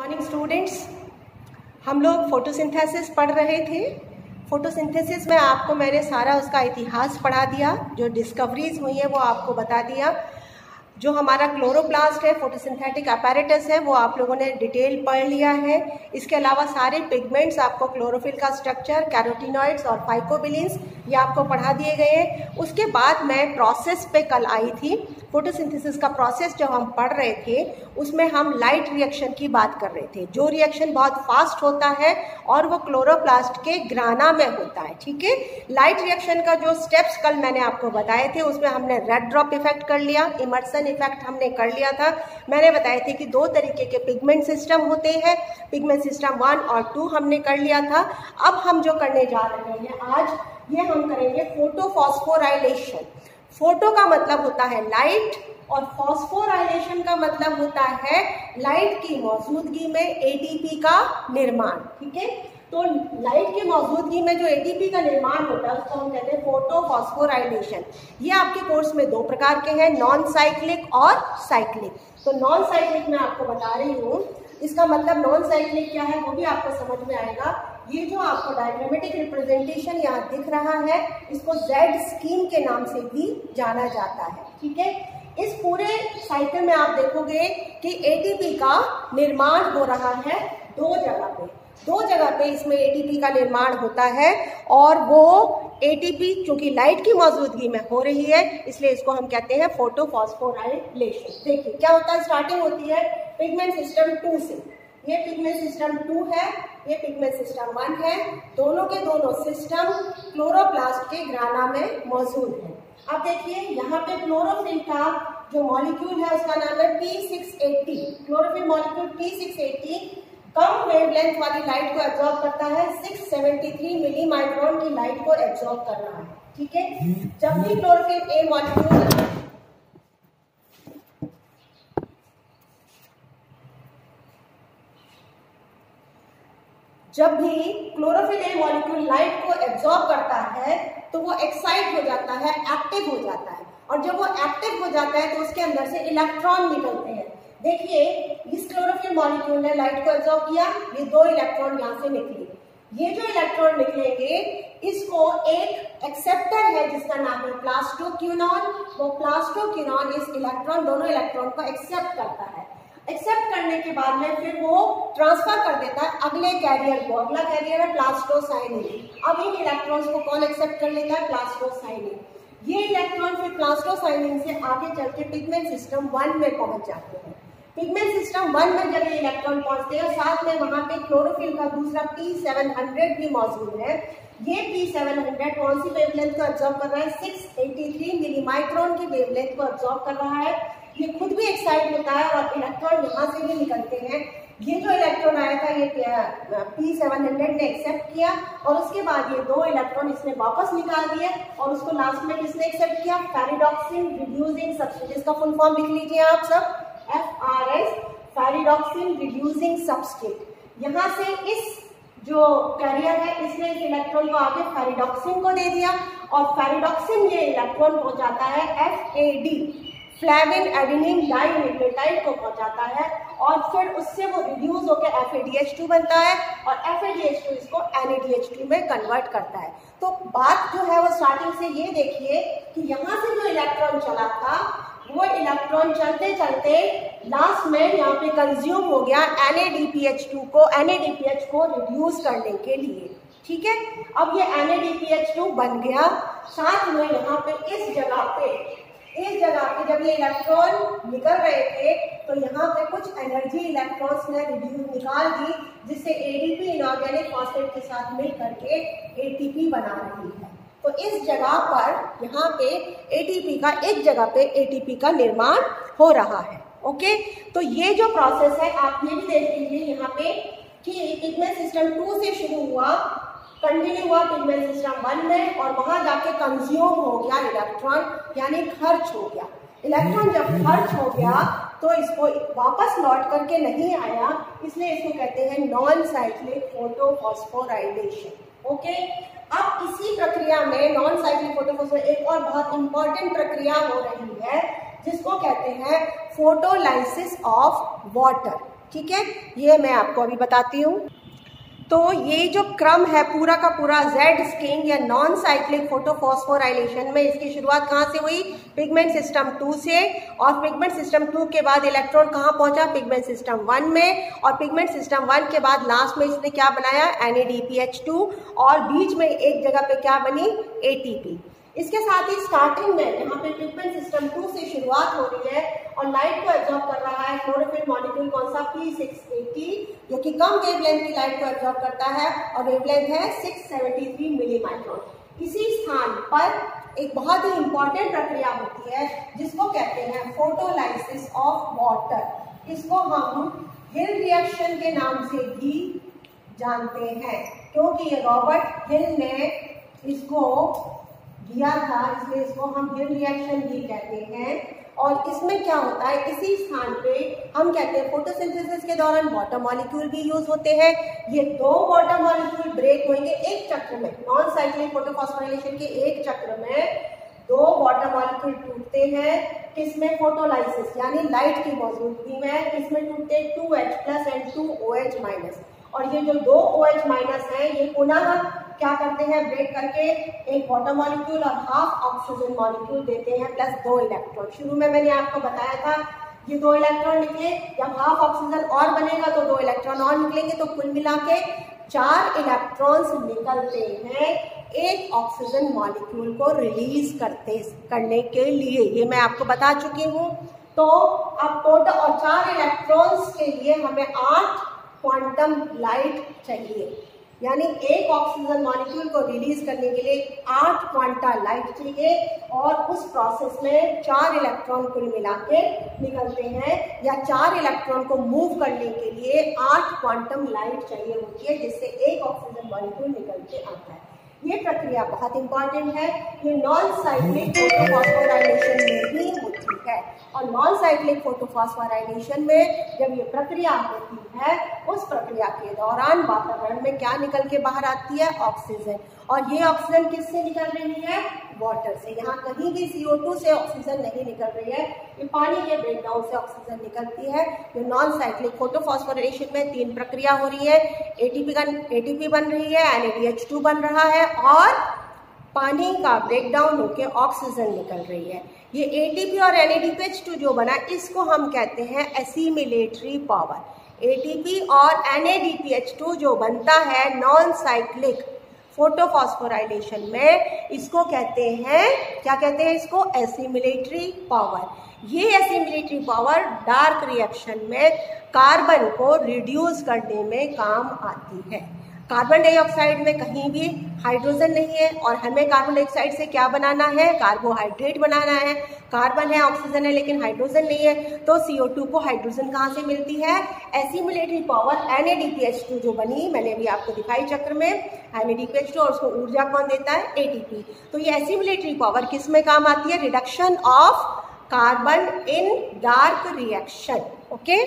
Morning students, हम लोग photosynthesis पढ़ रहे थे। फोटोसिंथेसिस में आपको मैंने सारा उसका इतिहास पढ़ा दिया, जो डिस्कवरीज हुई है वो आपको बता दिया। जो हमारा क्लोरोप्लास्ट है, फोटोसिंथेटिक अपैरेटस है, वो आप लोगों ने डिटेल पढ़ लिया है। इसके अलावा सारे पिगमेंट्स, आपको क्लोरोफिल का स्ट्रक्चर, कैरोटीनॉइड्स और फाइकोबिलिन्स, ये आपको पढ़ा दिए गए हैं। उसके बाद मैं प्रोसेस पे कल आई थी। फोटोसिंथेसिस का प्रोसेस जब हम पढ़ रहे थे उसमें हम लाइट रिएक्शन की बात कर रहे थे, जो रिएक्शन बहुत फास्ट होता है और वो क्लोरोप्लास्ट के ग्राना में होता है। ठीक है, लाइट रिएक्शन का जो स्टेप्स कल मैंने आपको बताए थे उसमें हमने रेड ड्रॉप इफेक्ट कर लिया, इमर्सन इफेक्ट हमने कर लिया था। मैंने बताए थे कि दो तरीके के पिगमेंट सिस्टम होते हैं, पिगमेंट सिस्टम 1 और 2 हमने कर लिया था। अब हम जो करने जा रहे हैं आज, ये हम करेंगे फोटोफॉस्फोराइलेशन। फोटो का मतलब होता है लाइट और फॉस्फोराइलेशन का मतलब होता है लाइट की मौजूदगी में एटीपी का निर्माण। ठीक है, तो लाइट की मौजूदगी में जो एटीपी का निर्माण होता है उसको हम कहते हैं फोटोफॉस्फोराइलेशन। ये आपके कोर्स में दो प्रकार के हैं, नॉन साइक्लिक और साइक्लिक। तो नॉन साइक्लिक मैं आपको बता रही हूँ, इसका मतलब नॉन साइक्लिक क्या है वो भी आपको समझ में आएगा। ये जो आपको डायग्रामेटिक रिप्रेजेंटेशन यहाँ दिख रहा है, इसको जेड स्कीम के नाम से भी जाना जाता है। ठीक है, इस पूरे साइकिल में आप देखोगे कि एटीपी का निर्माण हो रहा है दो जगह पे इसमें एटीपी का निर्माण होता है। और वो एटीपी चूंकि लाइट की मौजूदगी में हो रही है, इसलिए इसको हम कहते हैं फोटोफॉस्फोराइलेशन। देखिए क्या होता है, स्टार्टिंग होती है पिगमेंट सिस्टम 2 से। ये पिगमेंट सिस्टम 2 है, ये पिगमेंट सिस्टम 1 है। दोनों के दोनों सिस्टम क्लोरोप्लास्ट के ग्राना में मौजूद है। अब देखिए यहाँ पे क्लोरोफिल का जो मॉलिक्यूल है उसका नाम है P680। क्लोरोफिल मॉलिक्यूल P680 कम वेवलेंथ वाली लाइट को एब्जॉर्ब करता है, 673 मिली माइक्रोन की लाइट को एब्जॉर्ब कर रहा है। ठीक है, जब भी क्लोरोफिल ए मॉलिक्यूल लाइट को एब्जॉर्ब करता है तो वो एक्साइट हो जाता है, एक्टिव हो जाता है। और जब वो एक्टिव हो जाता है तो उसके अंदर से इलेक्ट्रॉन निकलते हैं। देखिए इस क्लोरोफिल मॉलिक्यूल ने लाइट को एब्जॉर्ब किया, ये 2 इलेक्ट्रॉन यहाँ से निकले। ये जो इलेक्ट्रॉन निकलेंगे इसको एक एक्सेप्टर है जिसका नाम है प्लास्टोक्यूनॉन। वो प्लास्टोक्यूनॉन इस इलेक्ट्रॉन, दोनों इलेक्ट्रॉन को एक्सेप्ट करता है। एक्सेप्ट करने के बाद में फिर वो ट्रांसफर कर देता है अगले कैरियर को। अगला कैरियर है प्लास्टोसाइनिन। अब इन इलेक्ट्रॉन्स को कौन एक्सेप्ट कर लेता है, प्लास्टोसाइनिन। ये इलेक्ट्रॉन फिर प्लास्टोसाइनिन से आगे चल के पिगमेंट सिस्टम 1 में पहुंच जाते हैं। पिगमेंट सिस्टम 1 में जब ये इलेक्ट्रॉन पहुंचते हैं, साथ में वहां पे क्लोरोफिल का दूसरा P700 भी मौजूद है। ये P700 कौन सी वेवलेंथ को एब्जॉर्ब कर रहा है, 683 मिली माइक्रोन की वेवलेंथ को एब्जॉर्ब कर रहा है। ये खुद भी एक्साइट होता है और इलेक्ट्रॉन यहाँ से भी निकलते हैं। ये जो इलेक्ट्रॉन आया था ये P700 ने एक्सेप्ट किया और उसके बाद ये 2 इलेक्ट्रॉन इसने वापस निकाल दिए और उसको लास्ट में किसने एक्सेप्ट किया, फेरिडॉक्सिन रिड्यूसिंग सब्सट्रेट। इसका फुल फॉर्म लिख लीजिए आप सब, FRS, फेरिडॉक्सिन रिड्यूसिंग सब्सट्रेट। यहाँ से इस जो कैरियर है इसने इस इलेक्ट्रॉन को आगे फेरिडॉक्सिन को दे दिया और फेरिडॉक्सिन ये इलेक्ट्रॉन पहुंचाता है FAD, फ्लैविन एडेनिन डाइन्यूक्लियोटाइड को पहुंचाता है और फिर उससे वो रिड्यूस होकर FADH2 बनता है और FADH2 इसको NADH2 में कन्वर्ट करता है। तो बात जो है वो स्टार्टिंग से ये देखिए कि यहाँ से जो इलेक्ट्रॉन चला था वो इलेक्ट्रॉन चलते चलते लास्ट में यहाँ पे कंज्यूम हो गया NADPH को रिड्यूस करने के लिए। ठीक है, अब ये NADPH2 बन गया। साथ में यहाँ पे इस जगह पे जब ये इलेक्ट्रॉन निकल रहे थे तो यहाँ पे कुछ एनर्जी इलेक्ट्रॉन्स ने रिड्यूस निकाल दी, जिससे ADP इनऑर्गेनिक फॉस्फेट के साथ मिल करके ATP बना रही है। तो इस जगह पर यहाँ पे एक जगह पे ATP का निर्माण हो रहा है। ओके, तो ये जो प्रोसेस है आप ये भी देख लीजिए यहाँ पे कि पिगमेंट सिस्टम 2 से शुरू हुआ, कंटिन्यू हुआ पिगमेंट सिस्टम 1 में और वहां जाके कंज्यूम हो गया इलेक्ट्रॉन, यानी खर्च हो गया। इलेक्ट्रॉन जब खर्च हो गया तो इसको वापस लौट करके नहीं आया, इसलिए इसको कहते हैं नॉन साइक्लिक फोटोफॉस्फोराइलेशन। ओके, अब इसी प्रक्रिया में नॉन साइक्लिक फोटोफॉस्फोराइलेशन एक और बहुत इंपॉर्टेंट प्रक्रिया हो रही है जिसको कहते हैं फोटोलाइसिस ऑफ वाटर। ठीक है, ये मैं आपको अभी बताती हूँ। तो ये जो क्रम है पूरा का पूरा जेड स्किंग या नॉन साइक्लिक फोटोफॉस्फोराइलेशन में, इसकी शुरुआत कहाँ से हुई? पिगमेंट सिस्टम 2 से, और पिगमेंट सिस्टम 2 के बाद इलेक्ट्रॉन कहाँ पहुंचा? पिगमेंट सिस्टम 1 में, और पिगमेंट सिस्टम 1 के बाद लास्ट में इसने क्या बनाया? NADPH2, और बीच में एक जगह पे क्या बनी? ATP। इसके साथ ही स्टार्टिंग में यहाँ पे पिगमेंट सिस्टम 2 से शुरुआत हो रही है और लाइट को एब्जॉर्ब कर रहा है क्लोरोफिल मॉलिक्यूल कौन सा? P680, जो कि कम वेवलेंथ की लाइट को एब्जॉर्ब करता है और वेवलेंथ है 673 मिली माइक्रोन। इसी स्थान पर एक बहुत ही इंपॉर्टेंट प्रक्रिया होती है जिसको कहते हैं फोटोलाइसिस ऑफ वाटर। इसको हम हिल रिएक्शन के नाम से भी जानते हैं, क्योंकि ये रॉबर्ट हिल ने इसको दिया था, इसलिए इसको हम हिल रिएक्शन भी कहते हैं। और इसमें क्या होता है? इसी स्थान पे हम कहते हैं फोटोसिंथेसिस के दौरान वाटर मॉलिक्यूल भी यूज होते हैं। ये दो वाटर मॉलिक्यूल ब्रेक होंगे एक चक्र में, नॉन साइक्लिक फोटोफॉस्फोराइलेशन के एक चक्र में दो वाटर मॉलिक्यूल टूटते हैं। किसमें? फोटोलाइसिस यानी लाइट की मौजूदगी में। किसमें टूटते हैं? 2H+ and 2OH-। और ये जो दो OH- है ये पुनः क्या करते हैं? ब्रेक करके एक वाटर मॉलिक्यूल और हाफ ऑक्सीजन मॉलिक्यूल देते हैं प्लस 2 इलेक्ट्रॉन। शुरू में मैंने आपको बताया था ये 2 इलेक्ट्रॉन निकले, जब हाफ ऑक्सीजन और बनेगा तो 2 इलेक्ट्रॉन और निकलेंगे, तो कुल मिला के 4 इलेक्ट्रॉन्स निकलते हैं एक ऑक्सीजन मॉलिक्यूल को रिलीज करने के लिए। ये मैं आपको बता चुकी हूँ। तो अब टोटल और 4 इलेक्ट्रॉन्स के लिए हमें 8 क्वांटम लाइट चाहिए, यानी एक ऑक्सीजन मॉलिक्यूल को रिलीज करने के लिए 8 क्वांटा लाइट चाहिए। और उस प्रोसेस में 4 इलेक्ट्रॉन कुल मिला के निकलते हैं, या 4 इलेक्ट्रॉन को मूव करने के लिए 8 क्वांटम लाइट चाहिए होती है, जिससे एक ऑक्सीजन मॉलिक्यूल निकल के आता है। ये प्रक्रिया बहुत इंपॉर्टेंट है। ये नॉन साइक्लिक फोटोफॉस्फोराइलेशन में भी होती है, और नॉन साइक्लिक फोटोफॉस्फोराइलेशन में जब ये प्रक्रिया होती है, उस प्रक्रिया के दौरान वातावरण में क्या निकल के बाहर आती है? ऑक्सीजन। और ये ऑक्सीजन किससे निकल रही है? वाटर से। यहाँ कहीं भी CO2 से ऑक्सीजन नहीं निकल रही है, ये पानी के ब्रेकडाउन से ऑक्सीजन निकलती है। जो नॉन साइक्लिक फोटोफॉस्फोराइलेशन में 3 प्रक्रिया हो रही है। ATP बन रही है, NADH2 बन रहा है, और पानी का ब्रेकडाउन होकर ऑक्सीजन निकल रही है। ये ATP और NADPH2 जो बना, इसको हम कहते हैं एसिमिलेटरी पावर। ATP और NADPH2 जो बनता है नॉन साइक्लिक फोटोफॉस्फोराइलेशन में, इसको कहते हैं, क्या कहते हैं? इसको एसिमिलेटरी पावर। ये एसिमिलेटरी पावर डार्क रिएक्शन में कार्बन को रिड्यूस करने में काम आती है। कार्बन डाइऑक्साइड में कहीं भी हाइड्रोजन नहीं है, और हमें कार्बन डाइऑक्साइड से क्या बनाना है? कार्बोहाइड्रेट बनाना है। कार्बन है, ऑक्सीजन है, लेकिन हाइड्रोजन नहीं है, तो CO2 को हाइड्रोजन कहाँ से मिलती है? एसिमिलेटरी पावर NADPH2 जो बनी, मैंने अभी आपको दिखाई चक्र में, NADPH2, और उसको ऊर्जा कौन देता है? ATP। तो ये एसिमिलेटरी पावर किस में काम आती है? Reduction of carbon in dark reaction. Okay.